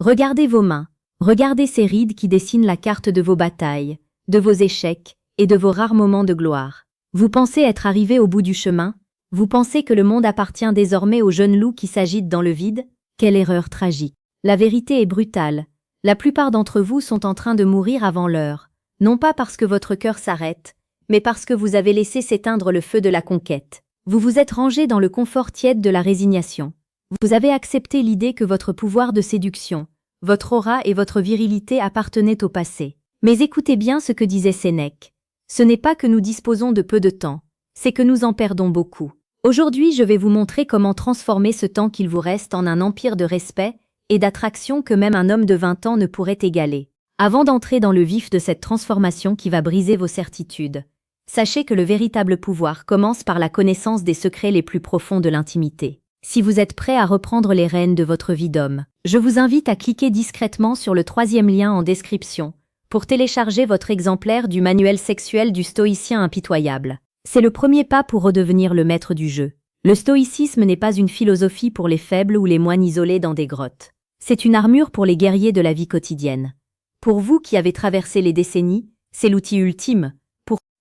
Regardez vos mains. Regardez ces rides qui dessinent la carte de vos batailles, de vos échecs et de vos rares moments de gloire. Vous pensez être arrivé au bout du chemin? Vous pensez que le monde appartient désormais au jeune loup qui s'agite dans le vide? Quelle erreur tragique. La vérité est brutale. La plupart d'entre vous sont en train de mourir avant l'heure, non pas parce que votre cœur s'arrête, mais parce que vous avez laissé s'éteindre le feu de la conquête. Vous vous êtes rangé dans le confort tiède de la résignation. Vous avez accepté l'idée que votre pouvoir de séduction, votre aura et votre virilité appartenaient au passé. Mais écoutez bien ce que disait Sénèque. Ce n'est pas que nous disposons de peu de temps, c'est que nous en perdons beaucoup. Aujourd'hui, je vais vous montrer comment transformer ce temps qu'il vous reste en un empire de respect et d'attraction que même un homme de 20 ans ne pourrait égaler. Avant d'entrer dans le vif de cette transformation qui va briser vos certitudes, sachez que le véritable pouvoir commence par la connaissance des secrets les plus profonds de l'intimité. Si vous êtes prêt à reprendre les rênes de votre vie d'homme, je vous invite à cliquer discrètement sur le 3e lien en description pour télécharger votre exemplaire du manuel sexuel du stoïcien impitoyable. C'est le premier pas pour redevenir le maître du jeu. Le stoïcisme n'est pas une philosophie pour les faibles ou les moines isolés dans des grottes. C'est une armure pour les guerriers de la vie quotidienne. Pour vous qui avez traversé les décennies, c'est l'outil ultime,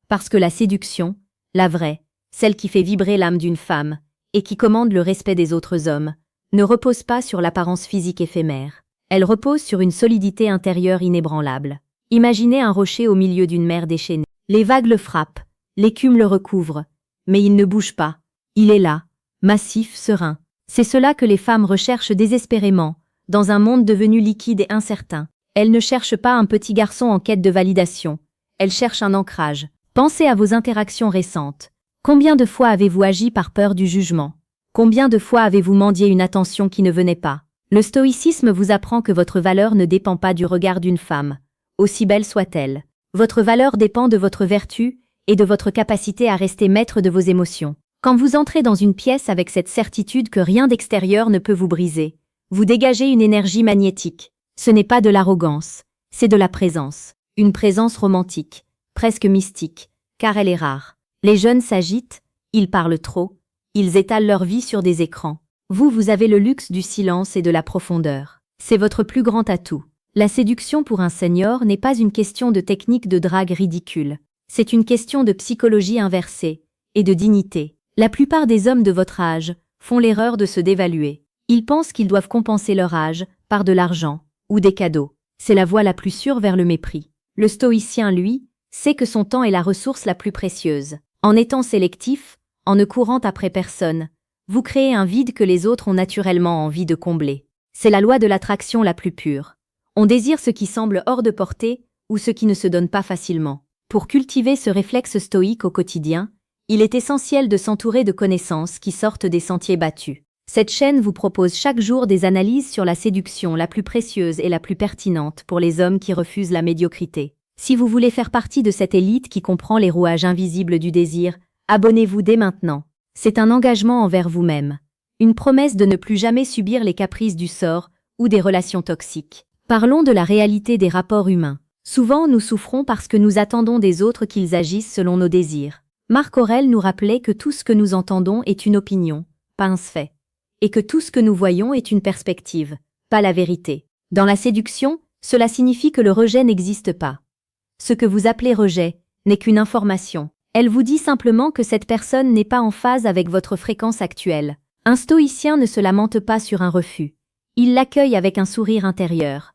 parce que la séduction, la vraie, celle qui fait vibrer l'âme d'une femme, et qui commande le respect des autres hommes, ne repose pas sur l'apparence physique éphémère. Elle repose sur une solidité intérieure inébranlable. Imaginez un rocher au milieu d'une mer déchaînée. Les vagues le frappent, l'écume le recouvre, mais il ne bouge pas. Il est là, massif, serein. C'est cela que les femmes recherchent désespérément, dans un monde devenu liquide et incertain. Elles ne cherchent pas un petit garçon en quête de validation. Elles cherchent un ancrage. Pensez à vos interactions récentes. Combien de fois avez-vous agi par peur du jugement? Combien de fois avez-vous mendié une attention qui ne venait pas? Le stoïcisme vous apprend que votre valeur ne dépend pas du regard d'une femme, aussi belle soit-elle. Votre valeur dépend de votre vertu et de votre capacité à rester maître de vos émotions. Quand vous entrez dans une pièce avec cette certitude que rien d'extérieur ne peut vous briser, vous dégagez une énergie magnétique. Ce n'est pas de l'arrogance, c'est de la présence. Une présence romantique, presque mystique, car elle est rare. Les jeunes s'agitent, ils parlent trop, ils étalent leur vie sur des écrans. Vous avez le luxe du silence et de la profondeur. C'est votre plus grand atout. La séduction pour un senior n'est pas une question de technique de drague ridicule. C'est une question de psychologie inversée et de dignité. La plupart des hommes de votre âge font l'erreur de se dévaluer. Ils pensent qu'ils doivent compenser leur âge par de l'argent ou des cadeaux. C'est la voie la plus sûre vers le mépris. Le stoïcien, lui, sait que son temps est la ressource la plus précieuse. En étant sélectif, en ne courant après personne, vous créez un vide que les autres ont naturellement envie de combler. C'est la loi de l'attraction la plus pure. On désire ce qui semble hors de portée ou ce qui ne se donne pas facilement. Pour cultiver ce réflexe stoïque au quotidien, il est essentiel de s'entourer de connaissances qui sortent des sentiers battus. Cette chaîne vous propose chaque jour des analyses sur la séduction la plus précieuse et la plus pertinente pour les hommes qui refusent la médiocrité. Si vous voulez faire partie de cette élite qui comprend les rouages invisibles du désir, abonnez-vous dès maintenant. C'est un engagement envers vous-même, une promesse de ne plus jamais subir les caprices du sort ou des relations toxiques. Parlons de la réalité des rapports humains. Souvent, nous souffrons parce que nous attendons des autres qu'ils agissent selon nos désirs. Marc Aurèle nous rappelait que tout ce que nous entendons est une opinion, pas un fait, et que tout ce que nous voyons est une perspective, pas la vérité. Dans la séduction, cela signifie que le rejet n'existe pas. Ce que vous appelez rejet n'est qu'une information. Elle vous dit simplement que cette personne n'est pas en phase avec votre fréquence actuelle. Un stoïcien ne se lamente pas sur un refus. Il l'accueille avec un sourire intérieur.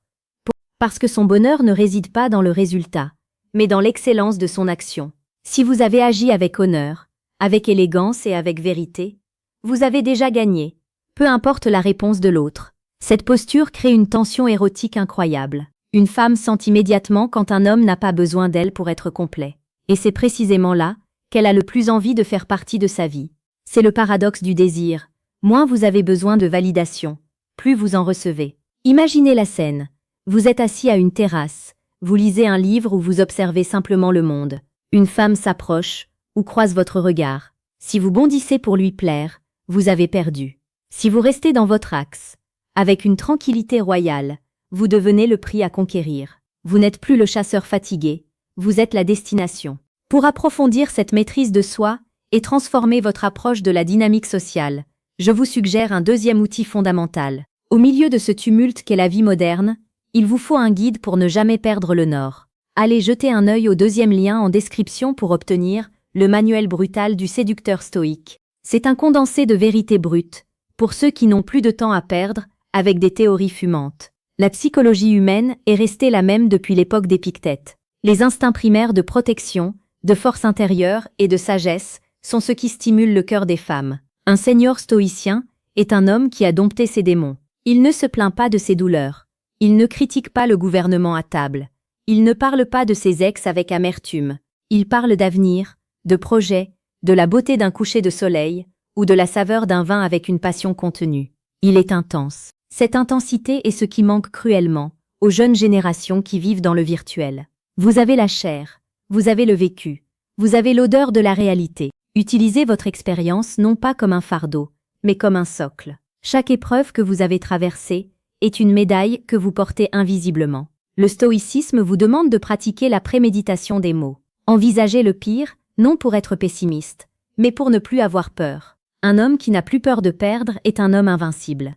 Parce que son bonheur ne réside pas dans le résultat, mais dans l'excellence de son action. Si vous avez agi avec honneur, avec élégance et avec vérité, vous avez déjà gagné, peu importe la réponse de l'autre. Cette posture crée une tension érotique incroyable. Une femme sent immédiatement quand un homme n'a pas besoin d'elle pour être complet. Et c'est précisément là qu'elle a le plus envie de faire partie de sa vie. C'est le paradoxe du désir. Moins vous avez besoin de validation, plus vous en recevez. Imaginez la scène. Vous êtes assis à une terrasse, vous lisez un livre ou vous observez simplement le monde. Une femme s'approche ou croise votre regard. Si vous bondissez pour lui plaire, vous avez perdu. Si vous restez dans votre axe, avec une tranquillité royale, vous devenez le prix à conquérir. Vous n'êtes plus le chasseur fatigué, vous êtes la destination. Pour approfondir cette maîtrise de soi et transformer votre approche de la dynamique sociale, je vous suggère un deuxième outil fondamental. Au milieu de ce tumulte qu'est la vie moderne, il vous faut un guide pour ne jamais perdre le nord. Allez jeter un œil au deuxième lien en description pour obtenir le manuel brutal du séducteur stoïque. C'est un condensé de vérités brutes, pour ceux qui n'ont plus de temps à perdre, avec des théories fumantes. La psychologie humaine est restée la même depuis l'époque d'Épictète. Les instincts primaires de protection, de force intérieure et de sagesse sont ce qui stimule le cœur des femmes. Un seigneur stoïcien est un homme qui a dompté ses démons. Il ne se plaint pas de ses douleurs. Il ne critique pas le gouvernement à table. Il ne parle pas de ses ex avec amertume. Il parle d'avenir, de projets, de la beauté d'un coucher de soleil ou de la saveur d'un vin avec une passion contenue. Il est intense. Cette intensité est ce qui manque cruellement aux jeunes générations qui vivent dans le virtuel. Vous avez la chair, vous avez le vécu, vous avez l'odeur de la réalité. Utilisez votre expérience non pas comme un fardeau, mais comme un socle. Chaque épreuve que vous avez traversée est une médaille que vous portez invisiblement. Le stoïcisme vous demande de pratiquer la préméditation des mots. Envisagez le pire, non pour être pessimiste, mais pour ne plus avoir peur. Un homme qui n'a plus peur de perdre est un homme invincible.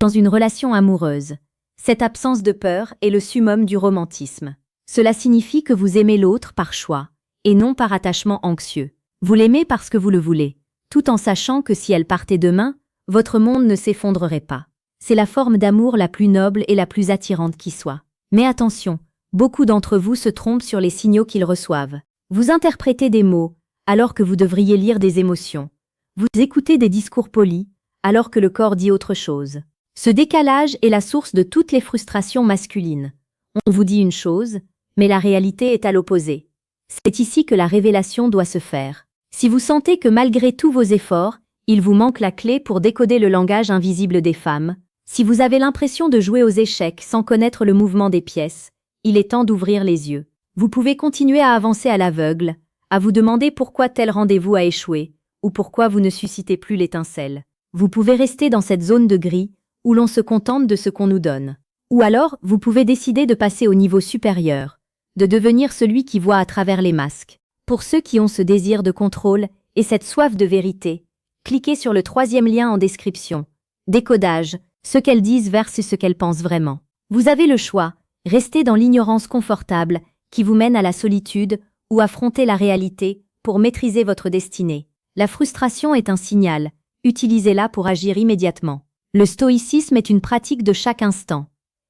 Dans une relation amoureuse, cette absence de peur est le summum du romantisme. Cela signifie que vous aimez l'autre par choix, et non par attachement anxieux. Vous l'aimez parce que vous le voulez, tout en sachant que si elle partait demain, votre monde ne s'effondrerait pas. C'est la forme d'amour la plus noble et la plus attirante qui soit. Mais attention, beaucoup d'entre vous se trompent sur les signaux qu'ils reçoivent. Vous interprétez des mots, alors que vous devriez lire des émotions. Vous écoutez des discours polis, alors que le corps dit autre chose. Ce décalage est la source de toutes les frustrations masculines. On vous dit une chose, mais la réalité est à l'opposé. C'est ici que la révélation doit se faire. Si vous sentez que malgré tous vos efforts, il vous manque la clé pour décoder le langage invisible des femmes, si vous avez l'impression de jouer aux échecs sans connaître le mouvement des pièces, il est temps d'ouvrir les yeux. Vous pouvez continuer à avancer à l'aveugle, à vous demander pourquoi tel rendez-vous a échoué, ou pourquoi vous ne suscitez plus l'étincelle. Vous pouvez rester dans cette zone de gris, où l'on se contente de ce qu'on nous donne. Ou alors, vous pouvez décider de passer au niveau supérieur, de devenir celui qui voit à travers les masques. Pour ceux qui ont ce désir de contrôle et cette soif de vérité, cliquez sur le troisième lien en description. Décodage, ce qu'elles disent versus ce qu'elles pensent vraiment. Vous avez le choix, rester dans l'ignorance confortable qui vous mène à la solitude ou affronter la réalité pour maîtriser votre destinée. La frustration est un signal, utilisez-la pour agir immédiatement. Le stoïcisme est une pratique de chaque instant.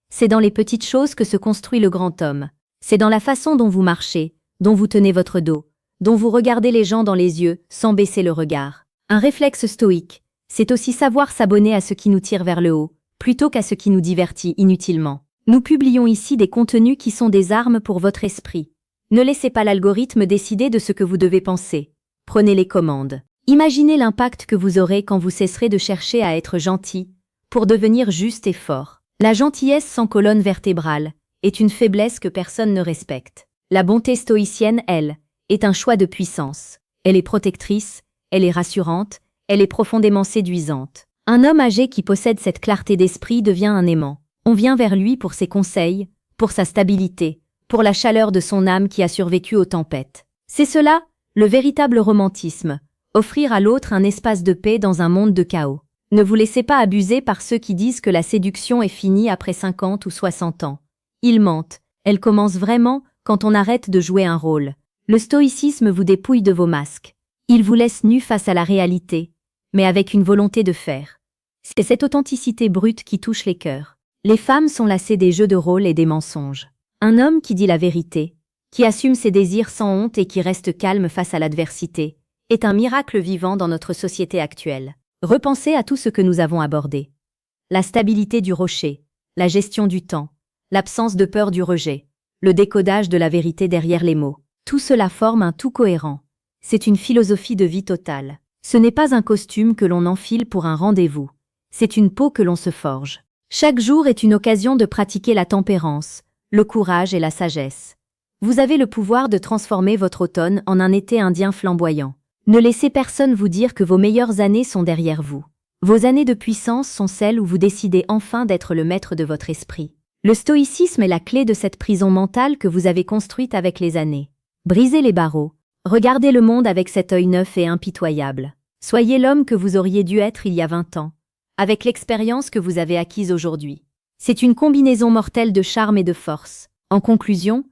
C'est dans les petites choses que se construit le grand homme. C'est dans la façon dont vous marchez, dont vous tenez votre dos, dont vous regardez les gens dans les yeux sans baisser le regard. Un réflexe stoïque, c'est aussi savoir s'abonner à ce qui nous tire vers le haut, plutôt qu'à ce qui nous divertit inutilement. Nous publions ici des contenus qui sont des armes pour votre esprit. Ne laissez pas l'algorithme décider de ce que vous devez penser. Prenez les commandes. Imaginez l'impact que vous aurez quand vous cesserez de chercher à être gentil, pour devenir juste et fort. La gentillesse sans colonne vertébrale est une faiblesse que personne ne respecte. La bonté stoïcienne, elle, est un choix de puissance. Elle est protectrice, elle est rassurante, elle est profondément séduisante. Un homme âgé qui possède cette clarté d'esprit devient un aimant. On vient vers lui pour ses conseils, pour sa stabilité, pour la chaleur de son âme qui a survécu aux tempêtes. C'est cela, le véritable romantisme, offrir à l'autre un espace de paix dans un monde de chaos. Ne vous laissez pas abuser par ceux qui disent que la séduction est finie après 50 ou 60 ans. Ils mentent, elle commence vraiment quand on arrête de jouer un rôle. Le stoïcisme vous dépouille de vos masques. Il vous laisse nu face à la réalité, mais avec une volonté de faire. C'est cette authenticité brute qui touche les cœurs. Les femmes sont lassées des jeux de rôle et des mensonges. Un homme qui dit la vérité, qui assume ses désirs sans honte et qui reste calme face à l'adversité, est un miracle vivant dans notre société actuelle. Repensez à tout ce que nous avons abordé. La stabilité du rocher, la gestion du temps, l'absence de peur du rejet, le décodage de la vérité derrière les mots. Tout cela forme un tout cohérent. C'est une philosophie de vie totale. Ce n'est pas un costume que l'on enfile pour un rendez-vous. C'est une peau que l'on se forge. Chaque jour est une occasion de pratiquer la tempérance, le courage et la sagesse. Vous avez le pouvoir de transformer votre automne en un été indien flamboyant. Ne laissez personne vous dire que vos meilleures années sont derrière vous. Vos années de puissance sont celles où vous décidez enfin d'être le maître de votre esprit. Le stoïcisme est la clé de cette prison mentale que vous avez construite avec les années. Brisez les barreaux. Regardez le monde avec cet œil neuf et impitoyable. Soyez l'homme que vous auriez dû être il y a 20 ans, avec l'expérience que vous avez acquise aujourd'hui. C'est une combinaison mortelle de charme et de force. En conclusion,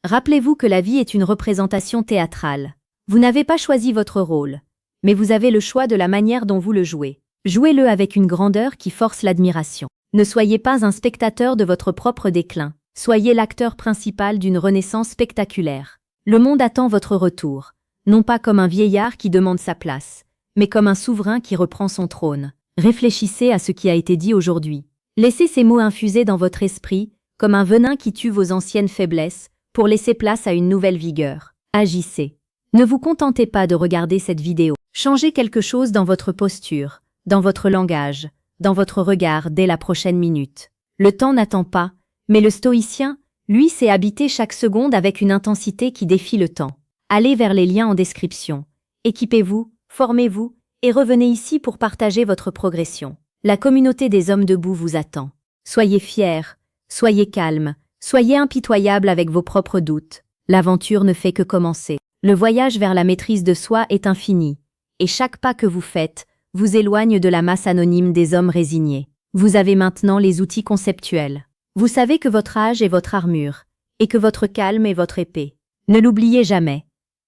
rappelez-vous que la vie est une représentation théâtrale. Vous n'avez pas choisi votre rôle, mais vous avez le choix de la manière dont vous le jouez. Jouez-le avec une grandeur qui force l'admiration. Ne soyez pas un spectateur de votre propre déclin. Soyez l'acteur principal d'une renaissance spectaculaire. Le monde attend votre retour, non pas comme un vieillard qui demande sa place, mais comme un souverain qui reprend son trône. Réfléchissez à ce qui a été dit aujourd'hui. Laissez ces mots infuser dans votre esprit, comme un venin qui tue vos anciennes faiblesses, pour laisser place à une nouvelle vigueur. Agissez. Ne vous contentez pas de regarder cette vidéo. Changez quelque chose dans votre posture, dans votre langage, dans votre regard dès la prochaine minute. Le temps n'attend pas, mais le stoïcien, lui, sait habiter chaque seconde avec une intensité qui défie le temps. Allez vers les liens en description. Équipez-vous, formez-vous, et revenez ici pour partager votre progression. La communauté des hommes debout vous attend. Soyez fiers, soyez calmes, soyez impitoyables avec vos propres doutes. L'aventure ne fait que commencer. Le voyage vers la maîtrise de soi est infini, et chaque pas que vous faites vous éloigne de la masse anonyme des hommes résignés. Vous avez maintenant les outils conceptuels. Vous savez que votre âge est votre armure, et que votre calme est votre épée. Ne l'oubliez jamais.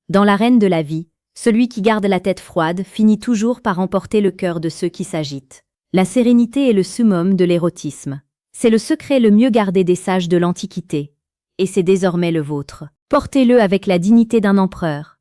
Dans l'arène de la vie, celui qui garde la tête froide finit toujours par emporter le cœur de ceux qui s'agitent. La sérénité est le summum de l'érotisme. C'est le secret le mieux gardé des sages de l'Antiquité, et c'est désormais le vôtre. Portez-le avec la dignité d'un empereur.